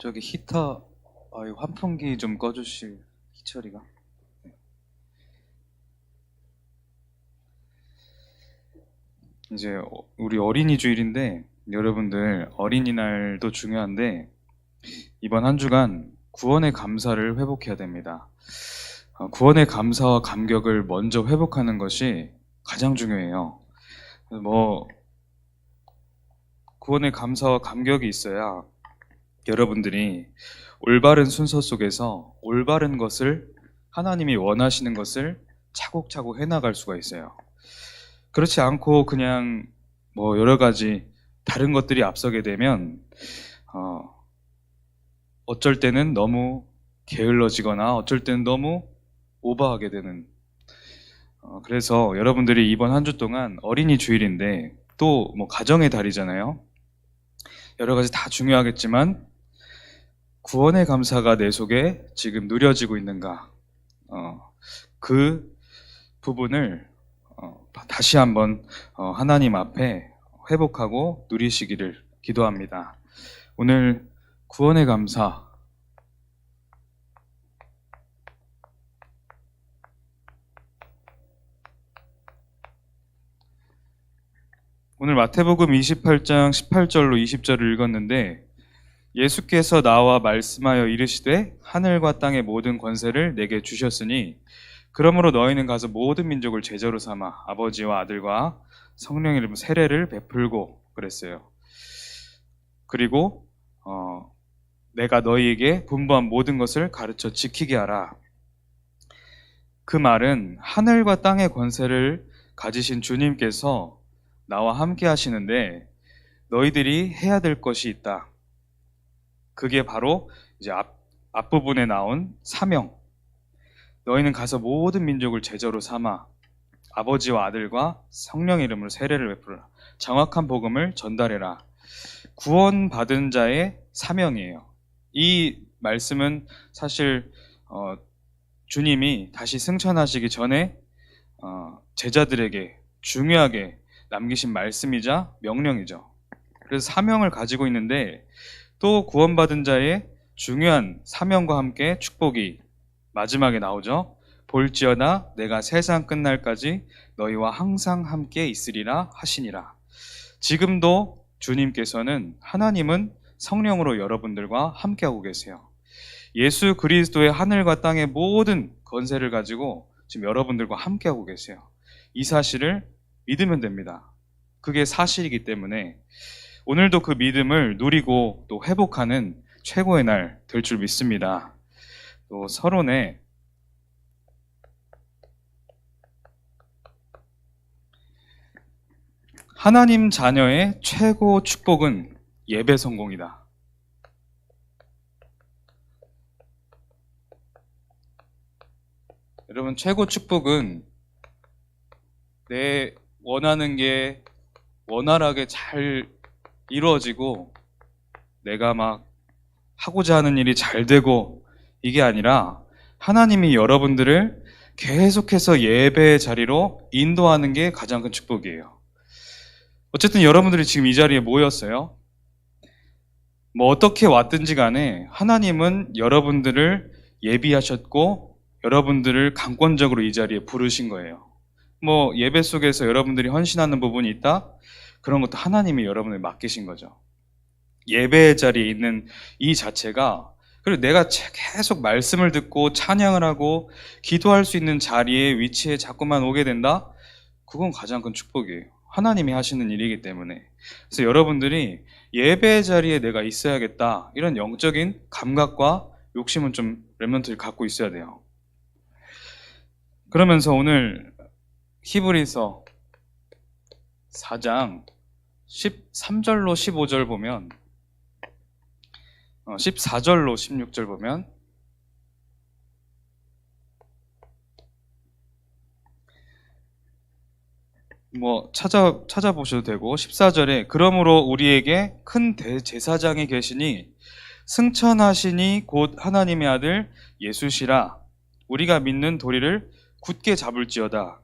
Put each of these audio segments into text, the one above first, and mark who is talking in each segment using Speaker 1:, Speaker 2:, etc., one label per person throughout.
Speaker 1: 저기 히터, 이 환풍기 좀 꺼주실 희철이가. 네. 이제 우리 어린이 주일인데 여러분들 어린이날도 중요한데 이번 한 주간 구원의 감사를 회복해야 됩니다. 구원의 감사와 감격을 먼저 회복하는 것이 가장 중요해요. 뭐 구원의 감사와 감격이 있어야 여러분들이 올바른 순서 속에서 올바른 것을 하나님이 원하시는 것을 차곡차곡 해나갈 수가 있어요. 그렇지 않고 그냥 뭐 여러 가지 다른 것들이 앞서게 되면 어쩔 때는 너무 게을러지거나 어쩔 때는 너무 오버하게 되는 그래서 여러분들이 이번 한 주 동안 어린이 주일인데 또 뭐 가정의 달이잖아요. 여러 가지 다 중요하겠지만 구원의 감사가 내 속에 지금 누려지고 있는가 그 부분을 다시 한번 하나님 앞에 회복하고 누리시기를 기도합니다. 오늘 구원의 감사 오늘 마태복음 28장 18절로 20절을 읽었는데 예수께서 나와 말씀하여 이르시되 하늘과 땅의 모든 권세를 내게 주셨으니 그러므로 너희는 가서 모든 민족을 제자로 삼아 아버지와 아들과 성령 이름 세례를 베풀고 그랬어요. 그리고 내가 너희에게 분부한 모든 것을 가르쳐 지키게 하라. 그 말은 하늘과 땅의 권세를 가지신 주님께서 나와 함께 하시는데 너희들이 해야 될 것이 있다. 그게 바로 이제 앞부분에 나온 사명. 너희는 가서 모든 민족을 제자로 삼아 아버지와 아들과 성령 이름으로 세례를 베풀어라. 정확한 복음을 전달해라. 구원받은 자의 사명이에요. 이 말씀은 사실 주님이 다시 승천하시기 전에 제자들에게 중요하게 남기신 말씀이자 명령이죠. 그래서 사명을 가지고 있는데 또 구원받은 자의 중요한 사명과 함께 축복이 마지막에 나오죠. 볼지어다 내가 세상 끝날까지 너희와 항상 함께 있으리라 하시니라. 지금도 주님께서는 하나님은 성령으로 여러분들과 함께하고 계세요. 예수 그리스도의 하늘과 땅의 모든 권세를 가지고 지금 여러분들과 함께하고 계세요. 이 사실을 믿으면 됩니다. 그게 사실이기 때문에 오늘도 그 믿음을 누리고 또 회복하는 최고의 날 될 줄 믿습니다. 또 서론에 하나님 자녀의 최고 축복은 예배 성공이다. 여러분, 최고 축복은 내 원하는 게 원활하게 잘 이루어지고 내가 막 하고자 하는 일이 잘 되고 이게 아니라 하나님이 여러분들을 계속해서 예배의 자리로 인도하는 게 가장 큰 축복이에요. 어쨌든 여러분들이 지금 이 자리에 모였어요. 뭐 어떻게 왔든지 간에 하나님은 여러분들을 예비하셨고 여러분들을 강권적으로 이 자리에 부르신 거예요. 뭐 예배 속에서 여러분들이 헌신하는 부분이 있다? 그런 것도 하나님이 여러분을 맡기신 거죠. 예배의 자리에 있는 이 자체가 그리고 내가 계속 말씀을 듣고 찬양을 하고 기도할 수 있는 자리에 위치에 자꾸만 오게 된다? 그건 가장 큰 축복이에요. 하나님이 하시는 일이기 때문에. 그래서 여러분들이 예배의 자리에 내가 있어야겠다 이런 영적인 감각과 욕심은 좀 렘넌트를 갖고 있어야 돼요. 그러면서 오늘 히브리서 4장 13절로 15절 보면 14절로 16절 보면 뭐 찾아보셔도 되고 14절에 그러므로 우리에게 큰 대제사장이 계시니 승천하시니 곧 하나님의 아들 예수시라 우리가 믿는 도리를 굳게 잡을지어다.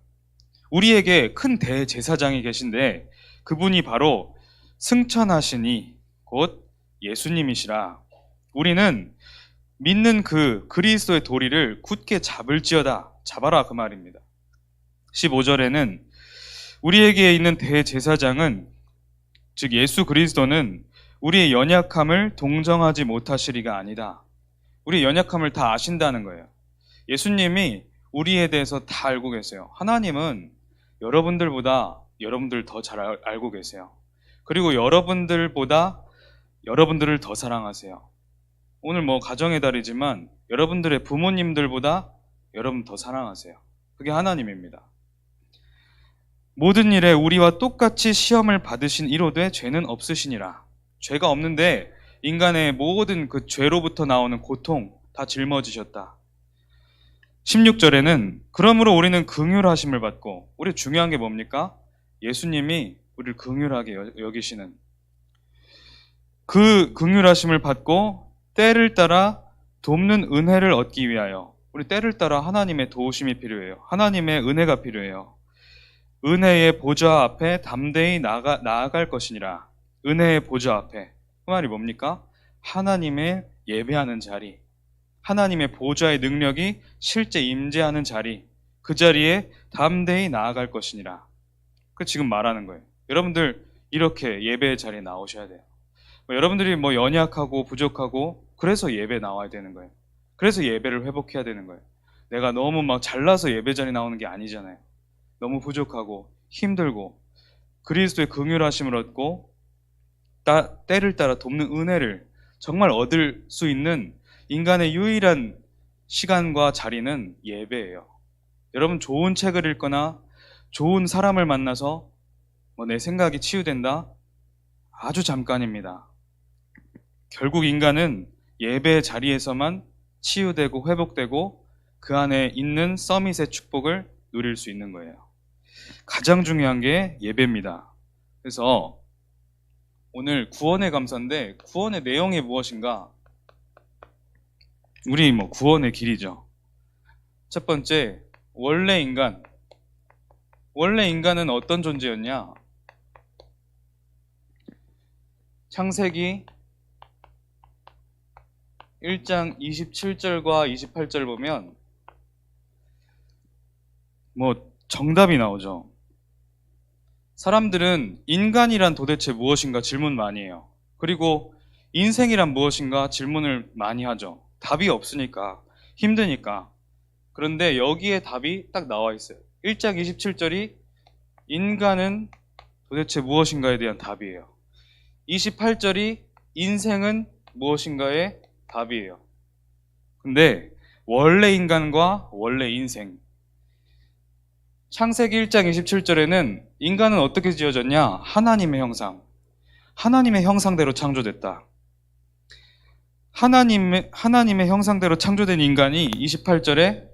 Speaker 1: 우리에게 큰 대제사장이 계신데 그분이 바로 승천하시니 곧 예수님이시라. 우리는 믿는 그 그리스도의 도리를 굳게 잡을지어다. 잡아라 그 말입니다. 15절에는 우리에게 있는 대제사장은, 즉 예수 그리스도는 우리의 연약함을 동정하지 못하시리가 아니다. 우리의 연약함을 다 아신다는 거예요. 예수님이 우리에 대해서 다 알고 계세요. 하나님은 여러분들보다 여러분들 더 잘 알고 계세요. 그리고 여러분들보다 여러분들을 더 사랑하세요. 오늘 뭐 가정의 달이지만 여러분들의 부모님들보다 여러분 더 사랑하세요. 그게 하나님입니다. 모든 일에 우리와 똑같이 시험을 받으신 이로되 죄는 없으시니라. 죄가 없는데 인간의 모든 그 죄로부터 나오는 고통 다 짊어지셨다. 16절에는 그러므로 우리는 긍휼하심을 받고, 우리 중요한 게 뭡니까? 예수님이 우리를 긍휼하게 여기시는 그 긍휼하심을 받고 때를 따라 돕는 은혜를 얻기 위하여, 우리 때를 따라 하나님의 도우심이 필요해요. 하나님의 은혜가 필요해요. 은혜의 보좌 앞에 담대히 나아갈 것이니라. 은혜의 보좌 앞에, 그 말이 뭡니까? 하나님의 예배하는 자리, 하나님의 보좌의 능력이 실제 임재하는 자리, 그 자리에 담대히 나아갈 것이니라. 그 지금 말하는 거예요. 여러분들 이렇게 예배의 자리에 나오셔야 돼요. 여러분들이 뭐 연약하고 부족하고 그래서 예배 나와야 되는 거예요. 그래서 예배를 회복해야 되는 거예요. 내가 너무 막 잘나서 예배 자리 나오는 게 아니잖아요. 너무 부족하고 힘들고 그리스도의 긍휼하심을 얻고 때를 따라 돕는 은혜를 정말 얻을 수 있는 인간의 유일한 시간과 자리는 예배예요. 여러분 좋은 책을 읽거나 좋은 사람을 만나서 뭐 내 생각이 치유된다? 아주 잠깐입니다. 결국 인간은 예배의 자리에서만 치유되고 회복되고 그 안에 있는 서밋의 축복을 누릴 수 있는 거예요. 가장 중요한 게 예배입니다. 그래서 오늘 구원의 감사인데 구원의 내용이 무엇인가? 우리 뭐 구원의 길이죠. 첫 번째, 원래 인간. 원래 인간은 어떤 존재였냐? 창세기 1장 27절과 28절 보면 뭐 정답이 나오죠. 사람들은 인간이란 도대체 무엇인가 질문 많이 해요. 그리고 인생이란 무엇인가 질문을 많이 하죠. 답이 없으니까, 힘드니까. 그런데 여기에 답이 딱 나와 있어요. 1장 27절이 인간은 도대체 무엇인가에 대한 답이에요. 28절이 인생은 무엇인가의 답이에요. 근데 원래 인간과 원래 인생, 창세기 1장 27절에는 인간은 어떻게 지어졌냐? 하나님의 형상. 하나님의 형상대로 창조됐다. 하나님의 형상대로 창조된 인간이 28절에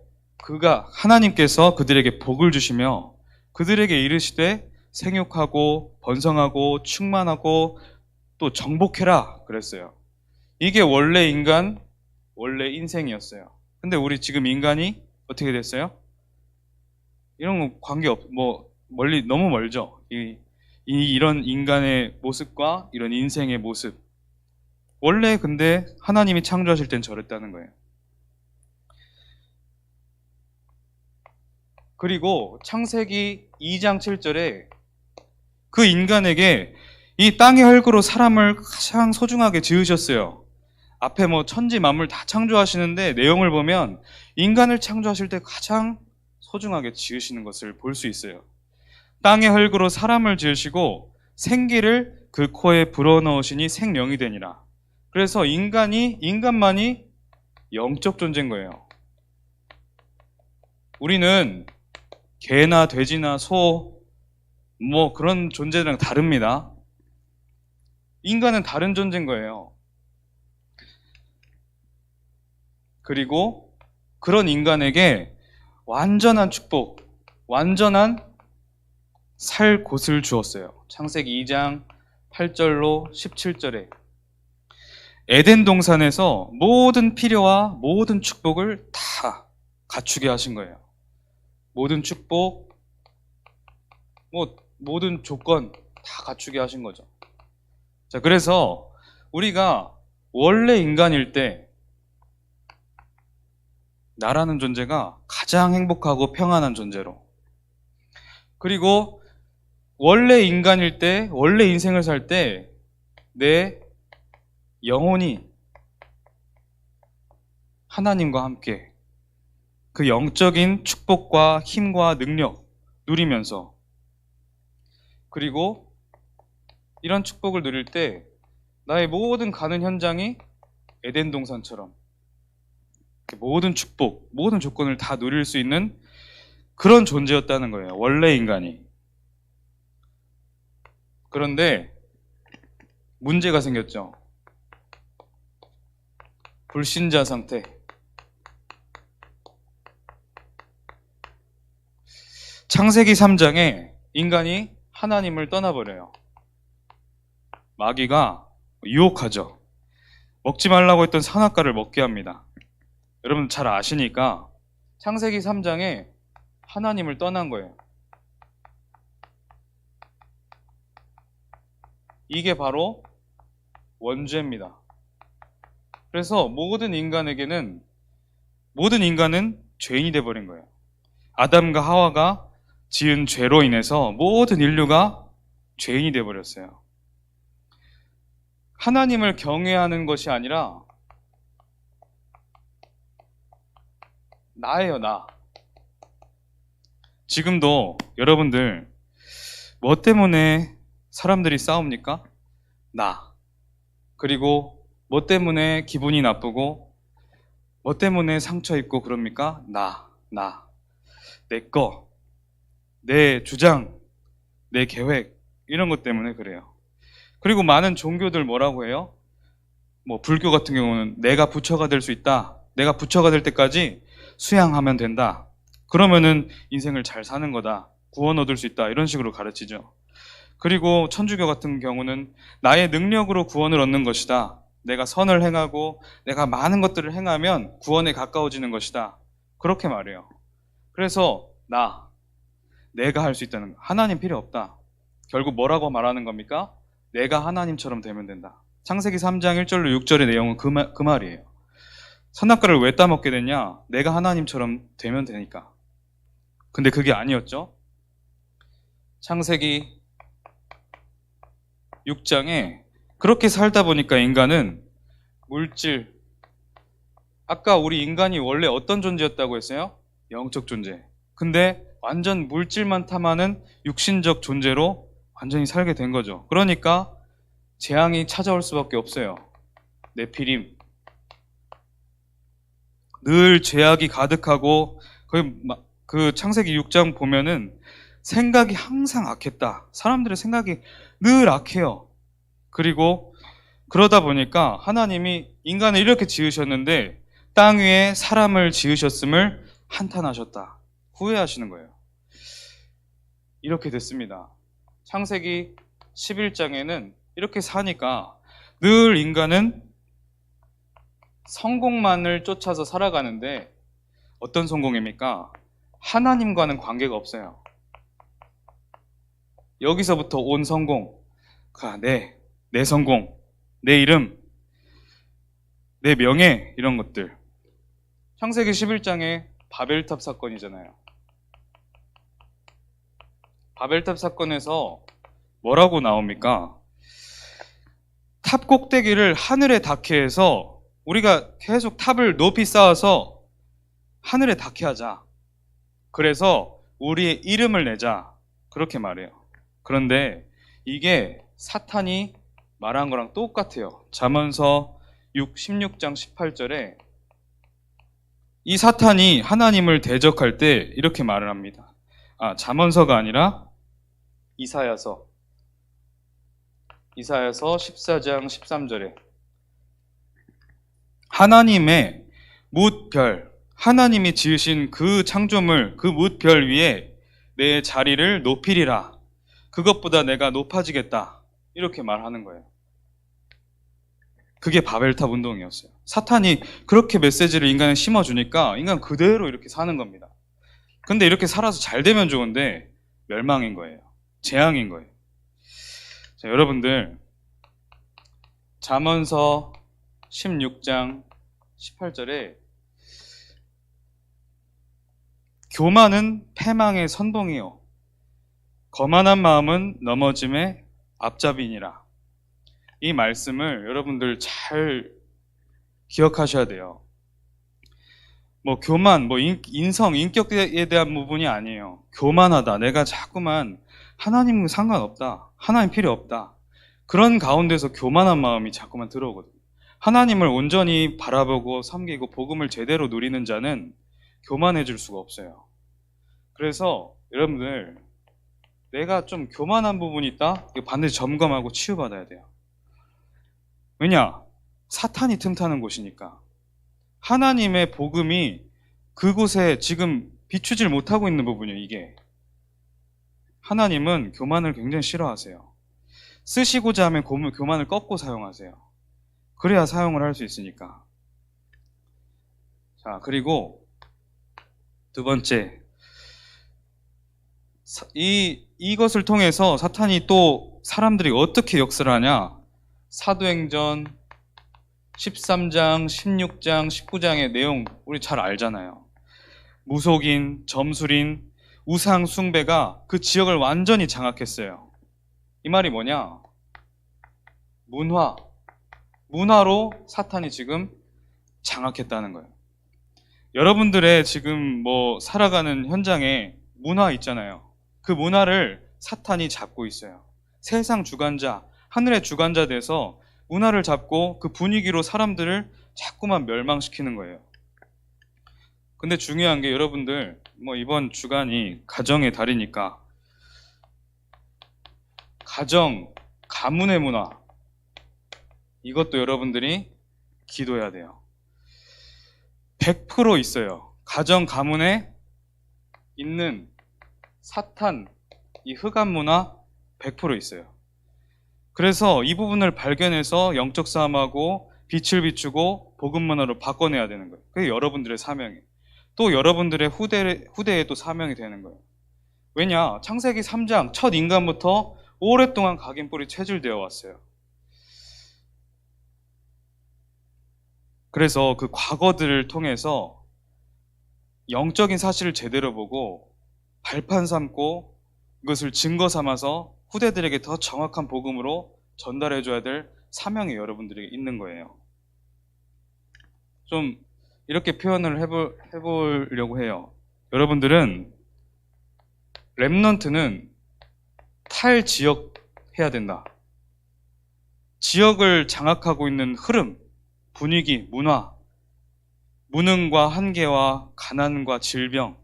Speaker 1: 하나님께서 그들에게 복을 주시며 그들에게 이르시되 생육하고 번성하고 충만하고 또 정복해라 그랬어요. 이게 원래 인간, 원래 인생이었어요. 근데 우리 지금 인간이 어떻게 됐어요? 이런 거 너무 멀죠? 이런 인간의 모습과 이런 인생의 모습. 원래 근데 하나님이 창조하실 땐 저랬다는 거예요. 그리고 창세기 2장 7절에 그 인간에게 이 땅의 흙으로 사람을 가장 소중하게 지으셨어요. 앞에 뭐 천지 만물 다 창조하시는데 내용을 보면 인간을 창조하실 때 가장 소중하게 지으시는 것을 볼 수 있어요. 땅의 흙으로 사람을 지으시고 생기를 그 코에 불어넣으시니 생명이 되니라. 그래서 인간만이 영적 존재인 거예요. 우리는 개나 돼지나 소, 뭐 그런 존재들이랑 다릅니다. 인간은 다른 존재인 거예요. 그리고 그런 인간에게 완전한 축복, 완전한 살 곳을 주었어요. 창세기 2장 8절로 17절에 에덴 동산에서 모든 필요와 모든 축복을 다 갖추게 하신 거예요. 모든 축복, 모든 조건 다 갖추게 하신 거죠. 자, 그래서 우리가 원래 인간일 때 나라는 존재가 가장 행복하고 평안한 존재로, 그리고 원래 인간일 때, 원래 인생을 살 때 내 영혼이 하나님과 함께 그 영적인 축복과 힘과 능력 누리면서, 그리고 이런 축복을 누릴 때 나의 모든 가는 현장이 에덴 동산처럼 모든 축복, 모든 조건을 다 누릴 수 있는 그런 존재였다는 거예요, 원래 인간이. 그런데 문제가 생겼죠. 불신자 상태. 창세기 3장에 인간이 하나님을 떠나버려요. 마귀가 유혹하죠. 먹지 말라고 했던 선악과를 먹게 합니다. 여러분 잘 아시니까 창세기 3장에 하나님을 떠난 거예요. 이게 바로 원죄입니다. 그래서 모든 인간은 죄인이 돼버린 거예요. 아담과 하와가 지은 죄로 인해서 모든 인류가 죄인이 돼버렸어요. 하나님을 경외하는 것이 아니라 나예요, 나. 지금도 여러분들 뭐 때문에 사람들이 싸웁니까? 나. 그리고 뭐 때문에 기분이 나쁘고 뭐 때문에 상처 입고 그럽니까? 나. 내 거, 내 주장, 내 계획, 이런 것 때문에 그래요. 그리고 많은 종교들 뭐라고 해요? 뭐 불교 같은 경우는 내가 부처가 될 수 있다. 내가 부처가 될 때까지 수양하면 된다. 그러면은 인생을 잘 사는 거다. 구원 얻을 수 있다. 이런 식으로 가르치죠. 그리고 천주교 같은 경우는 나의 능력으로 구원을 얻는 것이다. 내가 선을 행하고 내가 많은 것들을 행하면 구원에 가까워지는 것이다. 그렇게 말해요. 그래서 내가 할 수 있다는 거. 하나님 필요 없다. 결국 뭐라고 말하는 겁니까? 내가 하나님처럼 되면 된다. 창세기 3장 1절로 6절의 내용은 그 말이에요. 선악과를 왜 따먹게 됐냐? 내가 하나님처럼 되면 되니까. 근데 그게 아니었죠. 창세기 6장에 그렇게 살다 보니까 인간은 물질, 아까 우리 인간이 원래 어떤 존재였다고 했어요? 영적 존재. 근데 완전 물질만 탐하는 육신적 존재로 완전히 살게 된 거죠. 그러니까 재앙이 찾아올 수밖에 없어요. 네피림. 늘 죄악이 가득하고 그 창세기 6장 보면은 생각이 항상 악했다. 사람들의 생각이 늘 악해요. 그리고 그러다 보니까 하나님이 인간을 이렇게 지으셨는데 땅 위에 사람을 지으셨음을 한탄하셨다. 후회하시는 거예요. 이렇게 됐습니다. 창세기 11장에는 이렇게 사니까 늘 인간은 성공만을 쫓아서 살아가는데 어떤 성공입니까? 하나님과는 관계가 없어요. 여기서부터 온 성공, 내 성공, 내 이름, 내 명예, 이런 것들. 창세기 11장에 바벨탑 사건이잖아요. 바벨탑 사건에서 뭐라고 나옵니까? 탑 꼭대기를 하늘에 닿게 해서 우리가 계속 탑을 높이 쌓아서 하늘에 닿게 하자. 그래서 우리의 이름을 내자. 그렇게 말해요. 그런데 이게 사탄이 말한 거랑 똑같아요. 잠언서 16장 18절에 이 사탄이 하나님을 대적할 때 이렇게 말을 합니다. 잠언서가 아니라 이사야서 14장 13절에 하나님의 뭇별, 하나님이 지으신 그 창조물, 그 뭇별 위에 내 자리를 높이리라. 그것보다 내가 높아지겠다. 이렇게 말하는 거예요. 그게 바벨탑 운동이었어요. 사탄이 그렇게 메시지를 인간에 심어주니까 인간 그대로 이렇게 사는 겁니다. 근데 이렇게 살아서 잘 되면 좋은데 멸망인 거예요. 재앙인 거예요. 자, 여러분들 잠언서 16장 18절에 교만은 패망의 선봉이요 거만한 마음은 넘어짐의 앞잡이니라. 이 말씀을 여러분들 잘 기억하셔야 돼요. 뭐 교만, 뭐 인성, 인격에 대한 부분이 아니에요. 교만하다. 내가 자꾸만 하나님과 상관없다. 하나님 필요 없다. 그런 가운데서 교만한 마음이 자꾸만 들어오거든요. 하나님을 온전히 바라보고 섬기고 복음을 제대로 누리는 자는 교만해질 수가 없어요. 그래서 여러분들 내가 좀 교만한 부분이 있다? 이거 반드시 점검하고 치유받아야 돼요. 왜냐? 사탄이 틈타는 곳이니까. 하나님의 복음이 그곳에 지금 비추질 못하고 있는 부분이에요, 이게. 하나님은 교만을 굉장히 싫어하세요. 쓰시고자 하면 교만을 꺾고 사용하세요. 그래야 사용을 할 수 있으니까. 자, 그리고 두 번째. 이것을 통해서 사탄이 또 사람들이 어떻게 역사를 하냐? 사도행전 13장, 16장, 19장의 내용 우리 잘 알잖아요. 무속인, 점술인, 우상 숭배가 그 지역을 완전히 장악했어요. 이 말이 뭐냐? 문화로 사탄이 지금 장악했다는 거예요. 여러분들의 지금 뭐 살아가는 현장에 문화 있잖아요. 그 문화를 사탄이 잡고 있어요. 세상 주관자, 하늘의 주관자 돼서 문화를 잡고 그 분위기로 사람들을 자꾸만 멸망시키는 거예요. 근데 중요한 게 여러분들 뭐 이번 주간이 가정의 달이니까 가정, 가문의 문화 이것도 여러분들이 기도해야 돼요. 100% 있어요. 가정, 가문에 있는 사탄, 이 흑암 문화 100% 있어요. 그래서 이 부분을 발견해서 영적 싸움하고 빛을 비추고 복음 문화로 바꿔내야 되는 거예요. 그게 여러분들의 사명이에요. 또 여러분들의 후대에 또 사명이 되는 거예요. 왜냐? 창세기 3장 첫 인간부터 오랫동안 각인뿔이 체질되어 왔어요. 그래서 그 과거들을 통해서 영적인 사실을 제대로 보고 발판 삼고 이것을 증거 삼아서 후대들에게 더 정확한 복음으로 전달해줘야 될 사명이 여러분들에게 있는 거예요. 좀 이렇게 표현을 해보려고 해요. 여러분들은 렘넌트는 탈지역 해야 된다. 지역을 장악하고 있는 흐름, 분위기, 문화, 무능과 한계와 가난과 질병,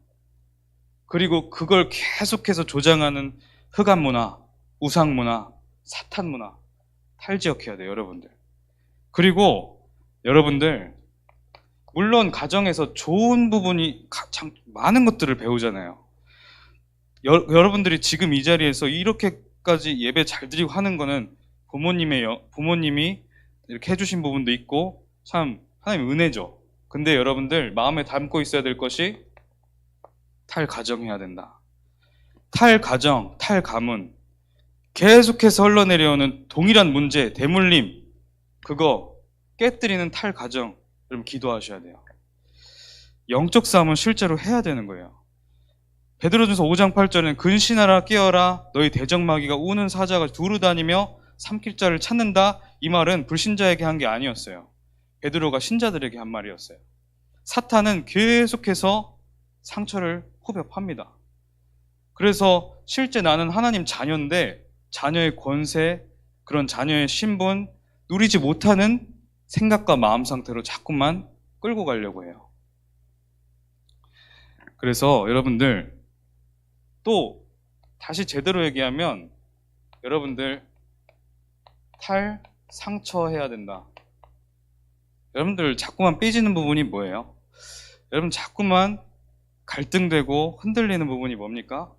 Speaker 1: 그리고 그걸 계속해서 조장하는 흑암 문화, 우상 문화, 사탄 문화 탈지역해야 돼요, 여러분들. 그리고 여러분들 물론 가정에서 좋은 부분이 많은 것들을 배우잖아요. 여러분들이 지금 이 자리에서 이렇게까지 예배 잘 드리고 하는 거는 부모님이 이렇게 해주신 부분도 있고 참 하나님 은혜죠. 근데 여러분들 마음에 담고 있어야 될 것이 탈가정해야 된다. 탈가정, 탈가문 계속해서 흘러내려오는 동일한 문제, 대물림 그거 깨뜨리는 탈가정 여러분 기도하셔야 돼요. 영적 싸움은 실제로 해야 되는 거예요. 베드로전서 5장 8절에는 근신하라 깨어라 너희 대적마귀가 우는 사자가 두루 다니며 삼킬 자를 찾는다. 이 말은 불신자에게 한 게 아니었어요. 베드로가 신자들에게 한 말이었어요. 사탄은 계속해서 상처를 후벼팝니다. 그래서 실제 나는 하나님 자녀인데 자녀의 권세, 그런 자녀의 신분 누리지 못하는 생각과 마음 상태로 자꾸만 끌고 가려고 해요. 그래서 여러분들 또 다시 제대로 얘기하면 여러분들 탈상처해야 된다. 여러분들 자꾸만 삐지는 부분이 뭐예요? 여러분 자꾸만 갈등되고 흔들리는 부분이 뭡니까?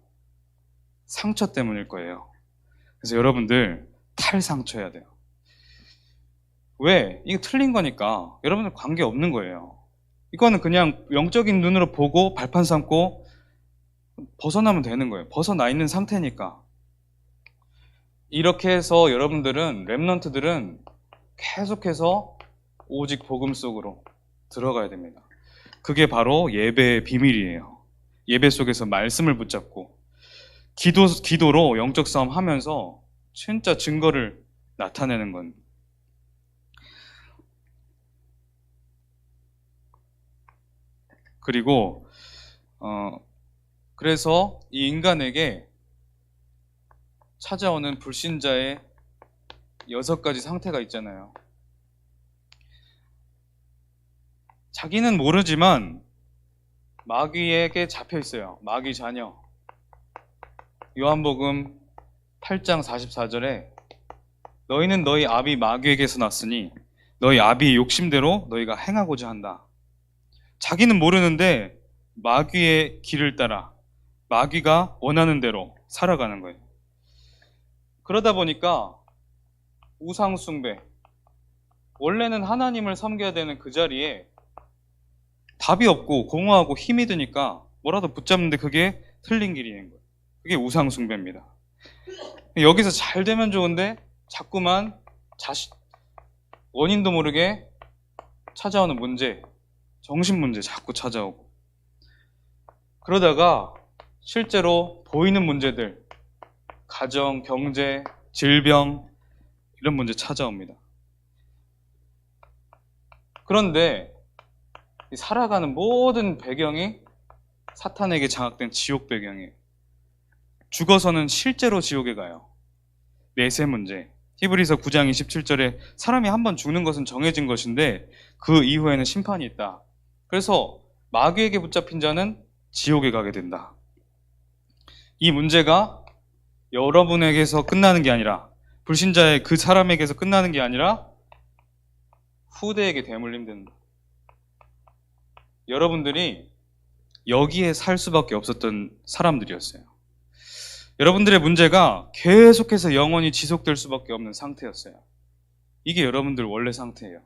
Speaker 1: 상처 때문일 거예요. 그래서 여러분들 탈상처해야 돼요. 왜? 이거 틀린 거니까 여러분들 관계 없는 거예요. 이거는 그냥 영적인 눈으로 보고 발판 삼고 벗어나면 되는 거예요. 벗어나 있는 상태니까. 이렇게 해서 여러분들은 렘넌트들은 계속해서 오직 복음 속으로 들어가야 됩니다. 그게 바로 예배의 비밀이에요. 예배 속에서 말씀을 붙잡고 기도로 영적 싸움 하면서 진짜 증거를 나타내는 건. 그리고 그래서 이 인간에게 찾아오는 불신자의 6가지 상태가 있잖아요. 자기는 모르지만 마귀에게 잡혀 있어요. 마귀 자녀. 요한복음 8장 44절에 너희는 너희 아비 마귀에게서 났으니 너희 아비의 욕심대로 너희가 행하고자 한다. 자기는 모르는데 마귀의 길을 따라 마귀가 원하는 대로 살아가는 거예요. 그러다 보니까 우상 숭배, 원래는 하나님을 섬겨야 되는 그 자리에 답이 없고 공허하고 힘이 드니까 뭐라도 붙잡는데 그게 틀린 길인 거예요. 그게 우상 숭배입니다. 여기서 잘 되면 좋은데 자꾸만 원인도 모르게 찾아오는 문제, 정신 문제 자꾸 찾아오고, 그러다가 실제로 보이는 문제들, 가정, 경제, 질병, 이런 문제 찾아옵니다. 그런데 살아가는 모든 배경이 사탄에게 장악된 지옥 배경이에요. 죽어서는 실제로 지옥에 가요. 내세 문제. 히브리서 9장 27절에 사람이 한번 죽는 것은 정해진 것인데 그 이후에는 심판이 있다. 그래서 마귀에게 붙잡힌 자는 지옥에 가게 된다. 이 문제가 여러분에게서 끝나는 게 아니라, 불신자의 그 사람에게서 끝나는 게 아니라 후대에게 대물림된다. 여러분들이 여기에 살 수밖에 없었던 사람들이었어요. 여러분들의 문제가 계속해서 영원히 지속될 수밖에 없는 상태였어요. 이게 여러분들 원래 상태예요.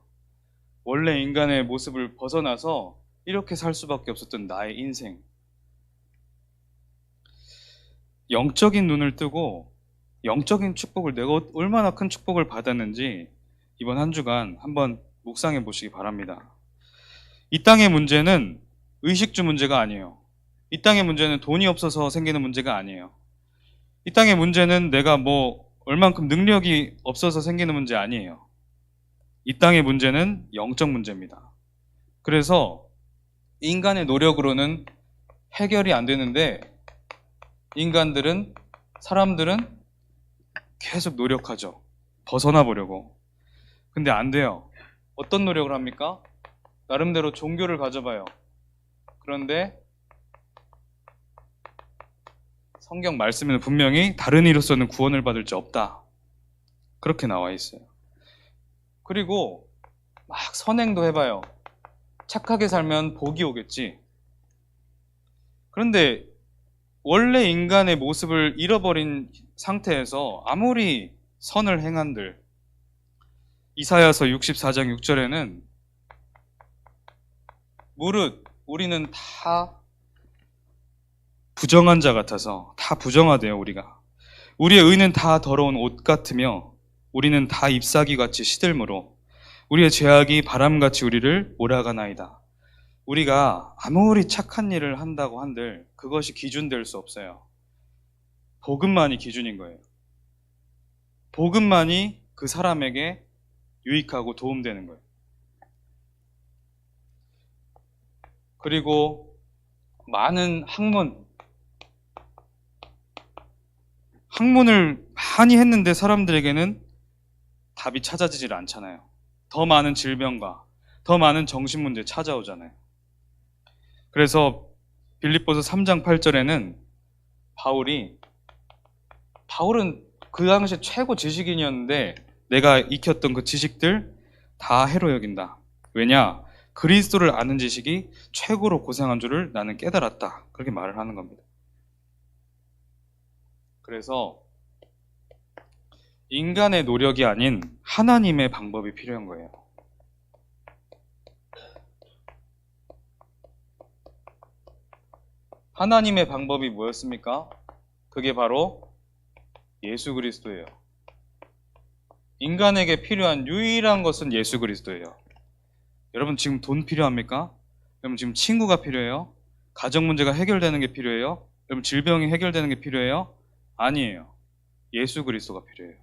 Speaker 1: 원래 인간의 모습을 벗어나서 이렇게 살 수밖에 없었던 나의 인생. 영적인 눈을 뜨고 영적인 축복을, 내가 얼마나 큰 축복을 받았는지 이번 한 주간 한번 묵상해 보시기 바랍니다. 이 땅의 문제는 의식주 문제가 아니에요. 이 땅의 문제는 돈이 없어서 생기는 문제가 아니에요. 이 땅의 문제는 내가 얼만큼 능력이 없어서 생기는 문제 아니에요. 이 땅의 문제는 영적 문제입니다. 그래서 인간의 노력으로는 해결이 안 되는데 사람들은 계속 노력하죠. 벗어나 보려고. 근데 안 돼요. 어떤 노력을 합니까? 나름대로 종교를 가져봐요. 그런데 성경 말씀에는 분명히 다른 이로서는 구원을 받을 자 없다. 그렇게 나와 있어요. 그리고 막 선행도 해봐요. 착하게 살면 복이 오겠지. 그런데 원래 인간의 모습을 잃어버린 상태에서 아무리 선을 행한들, 이사야서 64장 6절에는 무릇 우리는 다 부정한 자 같아서, 다 부정하대요. 우리가 우리의 의는 다 더러운 옷 같으며 우리는 다 잎사귀같이 시들므로 우리의 죄악이 바람같이 우리를 몰아가나이다. 우리가 아무리 착한 일을 한다고 한들 그것이 기준될 수 없어요. 복음만이 기준인 거예요. 복음만이 그 사람에게 유익하고 도움되는 거예요. 그리고 많은 학문을 많이 했는데 사람들에게는 답이 찾아지질 않잖아요. 더 많은 질병과 더 많은 정신문제 찾아오잖아요. 그래서 빌립보서 3장 8절에는 바울은 그 당시 최고 지식인이었는데 내가 익혔던 그 지식들 다 해로 여긴다. 왜냐? 그리스도를 아는 지식이 최고로 고상한 줄을 나는 깨달았다. 그렇게 말을 하는 겁니다. 그래서 인간의 노력이 아닌 하나님의 방법이 필요한 거예요. 하나님의 방법이 뭐였습니까? 그게 바로 예수 그리스도예요. 인간에게 필요한 유일한 것은 예수 그리스도예요. 여러분 지금 돈 필요합니까? 여러분 지금 친구가 필요해요? 가정 문제가 해결되는 게 필요해요? 여러분 질병이 해결되는 게 필요해요? 아니에요. 예수 그리스도가 필요해요.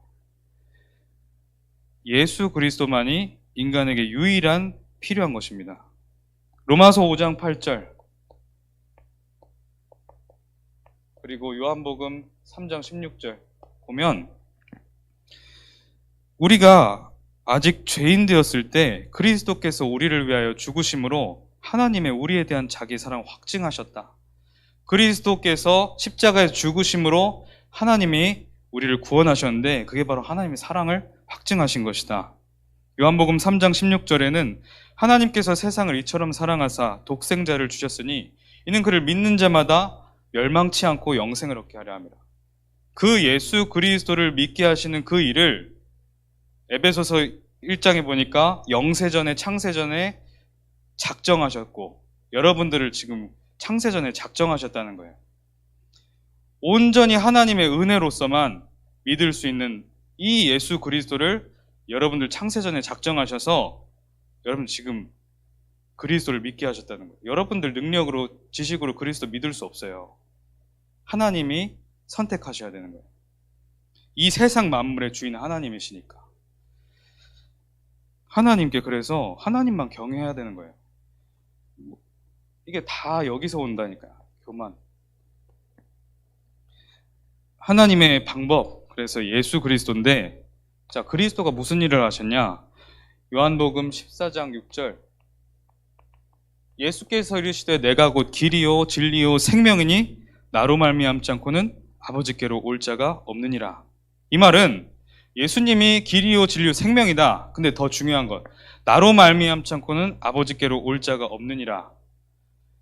Speaker 1: 예수 그리스도만이 인간에게 유일한 필요한 것입니다. 로마서 5장 8절 그리고 요한복음 3장 16절 보면 우리가 아직 죄인 되었을 때 그리스도께서 우리를 위하여 죽으심으로 하나님의 우리에 대한 자기 사랑을 확증하셨다. 그리스도께서 십자가에 죽으심으로 하나님이 우리를 구원하셨는데 그게 바로 하나님의 사랑을 확증하신 것이다. 요한복음 3장 16절에는 하나님께서 세상을 이처럼 사랑하사 독생자를 주셨으니 이는 그를 믿는 자마다 멸망치 않고 영생을 얻게 하려 함이라. 그 예수 그리스도를 믿게 하시는 그 일을 에베소서 1장에 보니까 영세전에 창세전에 작정하셨고 여러분들을 지금 창세전에 작정하셨다는 거예요. 온전히 하나님의 은혜로서만 믿을 수 있는 이 예수 그리스도를 여러분들 창세전에 작정하셔서 여러분 지금 그리스도를 믿게 하셨다는 거예요. 여러분들 능력으로 지식으로 그리스도 믿을 수 없어요. 하나님이 선택하셔야 되는 거예요. 이 세상 만물의 주인 하나님이시니까. 하나님께 그래서 하나님만 경외해야 되는 거예요. 이게 다 여기서 온다니까요. 교만. 하나님의 방법, 그래서 예수 그리스도인데, 자, 그리스도가 무슨 일을 하셨냐? 요한복음 14장 6절. 예수께서 이르시되 내가 곧 길이요 진리요 생명이니 나로 말미암지 않고는 아버지께로 올 자가 없느니라. 이 말은 예수님이 길이요 진리요 생명이다. 근데 더 중요한 것, 나로 말미암지 않고는 아버지께로 올 자가 없느니라.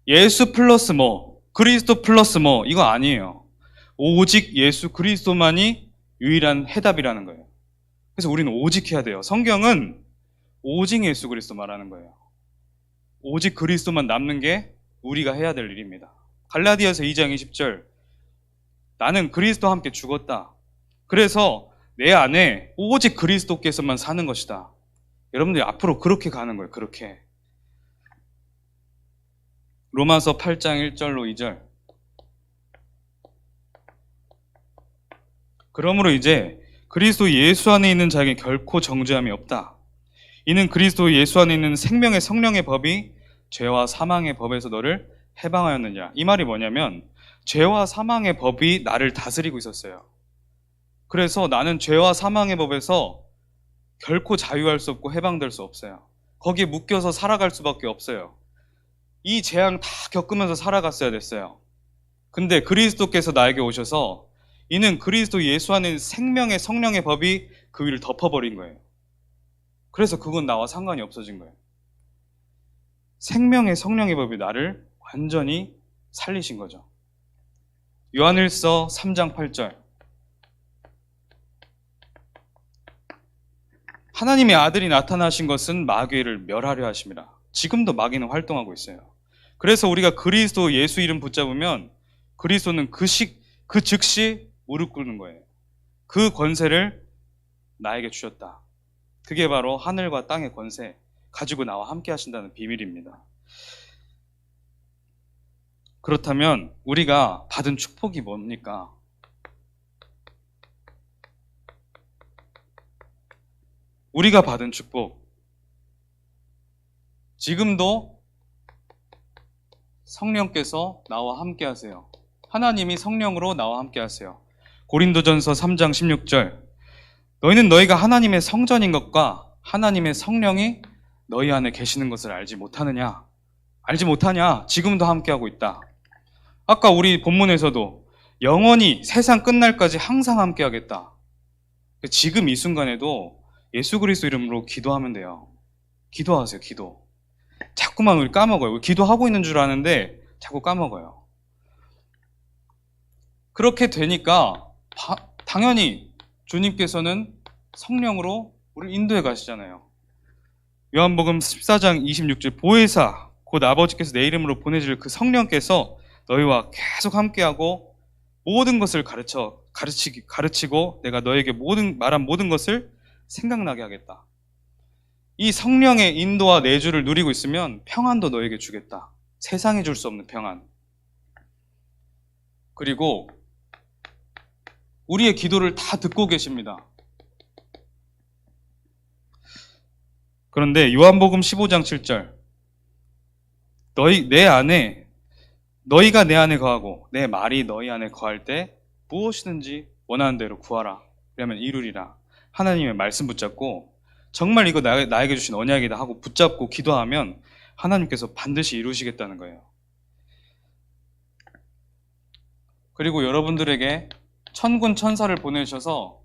Speaker 1: 예수 플러스 뭐, 그리스도 플러스 뭐, 이거 아니에요. 오직 예수 그리스도만이 유일한 해답이라는 거예요. 그래서 우리는 오직 해야 돼요. 성경은 오직 예수 그리스도 말하는 거예요. 오직 그리스도만 남는 게 우리가 해야 될 일입니다. 갈라디아서 2장 20절, 나는 그리스도와 함께 죽었다. 그래서 내 안에 오직 그리스도께서만 사는 것이다. 여러분들이 앞으로 그렇게 가는 거예요. 그렇게. 로마서 8장 1절로 2절. 그러므로 이제 그리스도 예수 안에 있는 자에게 결코 정죄함이 없다. 이는 그리스도 예수 안에 있는 생명의 성령의 법이 죄와 사망의 법에서 너를 해방하였느냐. 이 말이 뭐냐면 죄와 사망의 법이 나를 다스리고 있었어요. 그래서 나는 죄와 사망의 법에서 결코 자유할 수 없고 해방될 수 없어요. 거기에 묶여서 살아갈 수밖에 없어요. 이 재앙 다 겪으면서 살아갔어야 됐어요. 근데 그리스도께서 나에게 오셔서 이는 그리스도 예수 안에 생명의 성령의 법이 그 위를 덮어버린 거예요. 그래서 그건 나와 상관이 없어진 거예요. 생명의 성령의 법이 나를 완전히 살리신 거죠. 요한일서 3장 8절. 하나님의 아들이 나타나신 것은 마귀를 멸하려 하심이라. 지금도 마귀는 활동하고 있어요. 그래서 우리가 그리스도 예수 이름 붙잡으면 그리스도는 그 즉시 무릎 꿇는 거예요. 그 권세를 나에게 주셨다. 그게 바로 하늘과 땅의 권세 가지고 나와 함께 하신다는 비밀입니다. 그렇다면 우리가 받은 축복이 뭡니까? 우리가 받은 축복, 지금도 성령께서 나와 함께 하세요. 하나님이 성령으로 나와 함께 하세요. 고린도전서 3장 16절, 너희는 너희가 하나님의 성전인 것과 하나님의 성령이 너희 안에 계시는 것을 알지 못하느냐? 알지 못하냐? 지금도 함께하고 있다. 아까 우리 본문에서도 영원히 세상 끝날까지 항상 함께하겠다. 지금 이 순간에도 예수 그리스도 이름으로 기도하면 돼요. 기도하세요. 기도. 자꾸만 우리 까먹어요. 기도하고 있는 줄 아는데 자꾸 까먹어요. 그렇게 되니까 당연히 주님께서는 성령으로 우리를 인도해 가시잖아요. 요한복음 14장 26절, 보혜사 곧 아버지께서 내 이름으로 보내줄 그 성령께서 너희와 계속 함께하고 모든 것을 가르치고 내가 너에게 말한 모든 것을 생각나게 하겠다. 이 성령의 인도와 내주를 누리고 있으면 평안도 너에게 주겠다. 세상이 줄 수 없는 평안. 그리고 우리의 기도를 다 듣고 계십니다. 그런데 요한복음 15장 7절 너희가 내 안에 거하고 내 말이 너희 안에 거할 때 무엇이든지 원하는 대로 구하라. 그러면 이루리라. 하나님의 말씀 붙잡고 정말 이거 나에게 주신 언약이다 하고 붙잡고 기도하면 하나님께서 반드시 이루시겠다는 거예요. 그리고 여러분들에게 천군 천사를 보내셔서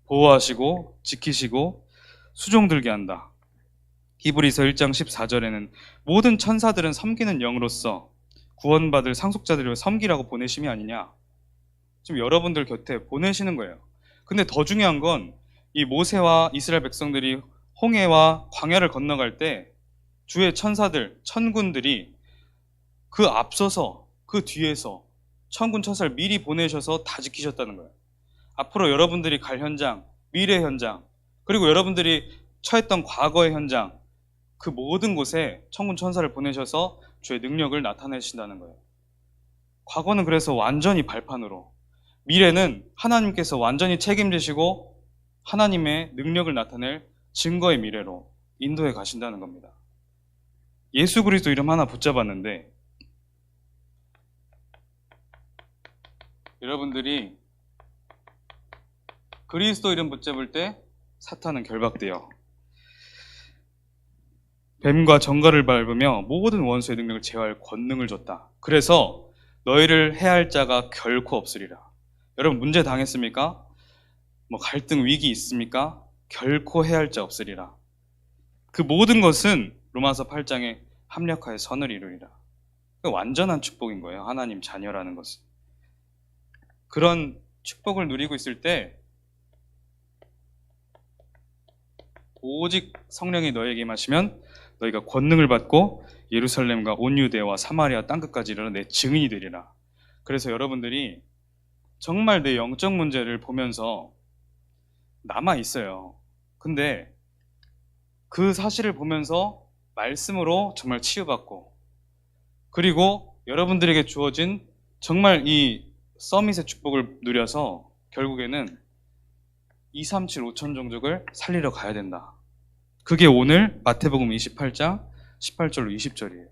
Speaker 1: 보호하시고 지키시고 수종들게 한다. 히브리서 1장 14절에는 모든 천사들은 섬기는 영으로서 구원받을 상속자들을 섬기라고 보내심이 아니냐. 지금 여러분들 곁에 보내시는 거예요. 근데 더 중요한 건 이 모세와 이스라엘 백성들이 홍해와 광야를 건너갈 때 주의 천사들, 천군들이 그 앞서서 그 뒤에서 천군 천사를 미리 보내셔서 다 지키셨다는 거예요. 앞으로 여러분들이 갈 현장, 미래 현장, 그리고 여러분들이 처했던 과거의 현장, 그 모든 곳에 천군 천사를 보내셔서 주의 능력을 나타내신다는 거예요. 과거는 그래서 완전히 발판으로, 미래는 하나님께서 완전히 책임지시고 하나님의 능력을 나타낼 증거의 미래로 인도해 가신다는 겁니다. 예수 그리스도 이름 하나 붙잡았는데 여러분들이 그리스도 이름 붙잡을 때 사탄은 결박돼요. 뱀과 정갈을 밟으며 모든 원수의 능력을 제어할 권능을 줬다. 그래서 너희를 해할 자가 결코 없으리라. 여러분 문제 당했습니까? 뭐 갈등 위기 있습니까? 결코 해할 자 없으리라. 그 모든 것은 로마서 8장에 합력하여 선을 이루리라. 완전한 축복인 거예요. 하나님 자녀라는 것은. 그런 축복을 누리고 있을 때 오직 성령이 너에게 임하시면 너희가 권능을 받고 예루살렘과 온 유대와 사마리아 땅끝까지 이르러 내 증인이 되리라. 그래서 여러분들이 정말 내 영적 문제를 보면서 남아 있어요. 근데 그 사실을 보면서 말씀으로 정말 치유받고, 그리고 여러분들에게 주어진 정말 이 서밋의 축복을 누려서 결국에는 237 5천 종족을 살리러 가야 된다. 그게 오늘 마태복음 28장 18절로 20절이에요.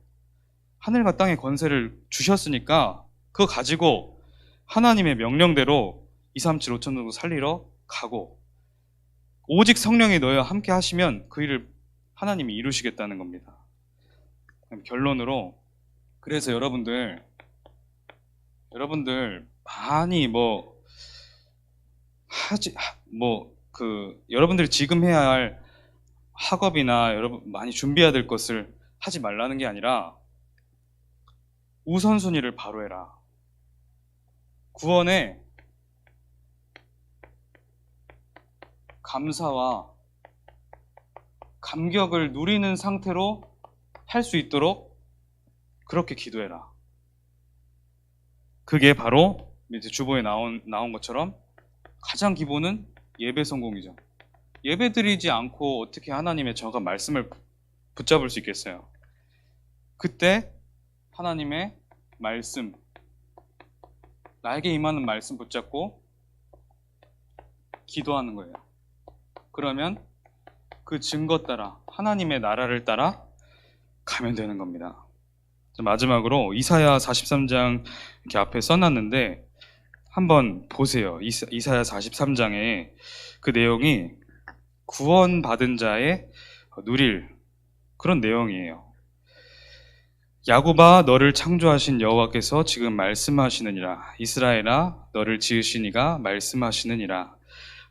Speaker 1: 하늘과 땅의 권세를 주셨으니까 그거 가지고 하나님의 명령대로 237 5천 종족 살리러 가고, 오직 성령이 너희와 함께 하시면 그 일을 하나님이 이루시겠다는 겁니다. 결론으로, 그래서 여러분들 많이 여러분들이 지금 해야 할 학업이나 여러분 많이 준비해야 될 것을 하지 말라는 게 아니라 우선순위를 바로 해라. 구원에 감사와 감격을 누리는 상태로 할 수 있도록 그렇게 기도해라. 그게 바로 밑에 주보에 나온 것처럼 가장 기본은 예배 성공이죠. 예배 드리지 않고 어떻게 하나님의 정확한 말씀을 붙잡을 수 있겠어요? 그때 하나님의 말씀, 나에게 임하는 말씀 붙잡고 기도하는 거예요. 그러면 그 증거 따라 하나님의 나라를 따라 가면 되는 겁니다. 마지막으로 이사야 43장 이렇게 앞에 써놨는데 한번 보세요. 이사야 43장에 그 내용이 구원받은 자의 누릴 그런 내용이에요. 야곱아 너를 창조하신 여호와께서 지금 말씀하시느니라. 이스라엘아 너를 지으신 이가 말씀하시느니라.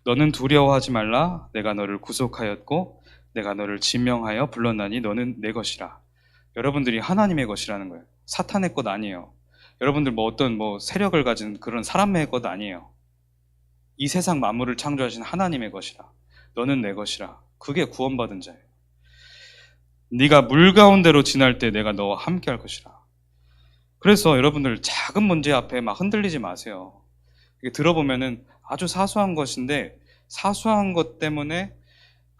Speaker 1: 너는 두려워하지 말라. 내가 너를 구속하였고 내가 너를 지명하여 불렀나니 너는 내 것이라. 여러분들이 하나님의 것이라는 거예요. 사탄의 것 아니에요. 여러분들 어떤 세력을 가진 그런 사람의 것 아니에요. 이 세상 만물을 창조하신 하나님의 것이라. 너는 내 것이라. 그게 구원받은 자예요. 네가 물 가운데로 지날 때 내가 너와 함께 할 것이라. 그래서 여러분들 작은 문제 앞에 막 흔들리지 마세요. 이게 들어보면은 아주 사소한 것인데 사소한 것 때문에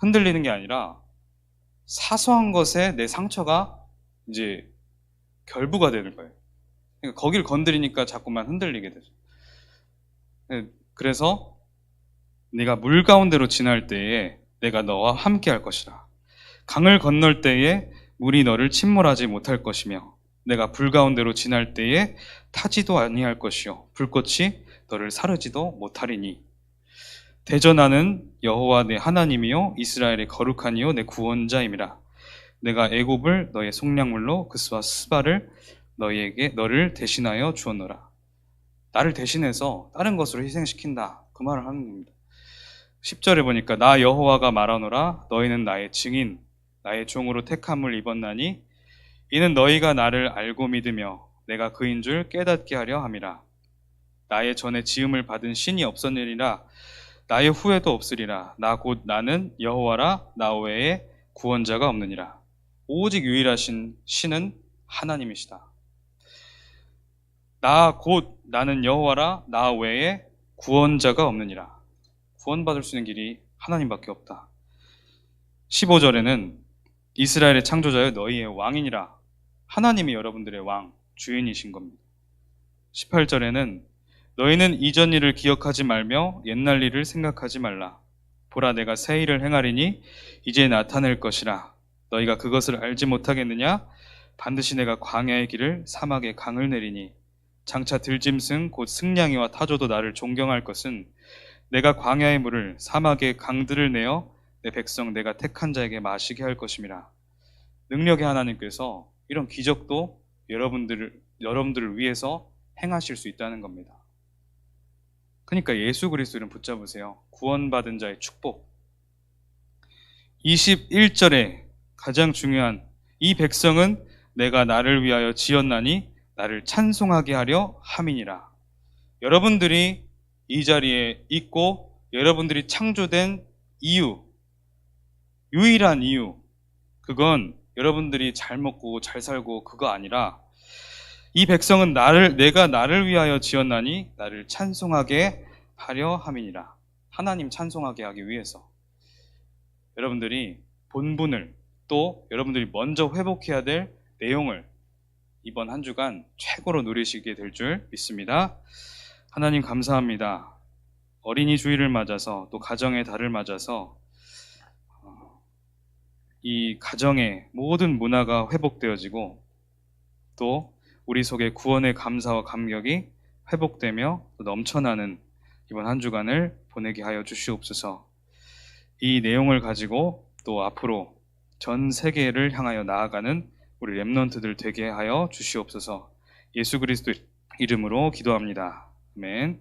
Speaker 1: 흔들리는 게 아니라 사소한 것에 내 상처가 이제 결부가 되는 거예요. 그러니까 거기를 건드리니까 자꾸만 흔들리게 되죠. 그래서 네가 물 가운데로 지날 때에 내가 너와 함께 할 것이라. 강을 건널 때에 물이 너를 침몰하지 못할 것이며 내가 불 가운데로 지날 때에 타지도 아니할 것이요 불꽃이 너를 사르지도 못하리니 대전하는 여호와 내 하나님이요 이스라엘의 거룩하니요 내 구원자임이라. 내가 애굽을 너의 속량물로 그스와 스바를 너를 대신하여 주었노라. 나를 대신해서 다른 것으로 희생시킨다. 그 말을 하는 겁니다. 10절에 보니까 나 여호와가 말하노라 너희는 나의 증인 나의 종으로 택함을 입었나니 이는 너희가 나를 알고 믿으며 내가 그인 줄 깨닫게 하려 함이라. 나의 전에 지음을 받은 신이 없었느니라 나의 후에도 없으리라. 나 곧 나는 여호와라 나 외에 구원자가 없느니라. 오직 유일하신 신은 하나님이시다. 나 곧 나는 여호와라 나 외에 구원자가 없느니라. 구원받을 수 있는 길이 하나님밖에 없다. 15절에는 이스라엘의 창조자여 너희의 왕이니라. 하나님이 여러분들의 왕, 주인이신 겁니다. 18절에는 너희는 이전 일을 기억하지 말며 옛날 일을 생각하지 말라. 보라 내가 새 일을 행하리니 이제 나타낼 것이라. 너희가 그것을 알지 못하겠느냐? 반드시 내가 광야의 길을 사막의 강을 내리니 장차 들짐승 곧 승냥이와 타조도 나를 존경할 것은 내가 광야의 물을 사막의 강들을 내어 내 백성 내가 택한 자에게 마시게 할 것임이라. 능력의 하나님께서 이런 기적도 여러분들을 위해서 행하실 수 있다는 겁니다. 그러니까 예수 그리스도를 붙잡으세요. 구원받은 자의 축복. 21절에 가장 중요한 이 백성은 내가 나를 위하여 지었나니 나를 찬송하게 하려 함이니라. 여러분들이 이 자리에 있고 여러분들이 창조된 이유, 유일한 이유, 그건 여러분들이 잘 먹고 잘 살고 그거 아니라 이 백성은 내가 나를 위하여 지었나니 나를 찬송하게 하려 함이니라. 하나님 찬송하게 하기 위해서 여러분들이 본분을 또 여러분들이 먼저 회복해야 될 내용을 이번 한 주간 최고로 누리시게 될 줄 믿습니다. 하나님 감사합니다. 어린이 주일을 맞아서 또 가정의 달을 맞아서 이 가정의 모든 문화가 회복되어지고 또 우리 속에 구원의 감사와 감격이 회복되며 또 넘쳐나는 이번 한 주간을 보내게 하여 주시옵소서. 이 내용을 가지고 또 앞으로 전 세계를 향하여 나아가는 우리 렘넌트들 되게 하여 주시옵소서. 예수 그리스도 이름으로 기도합니다. 아멘.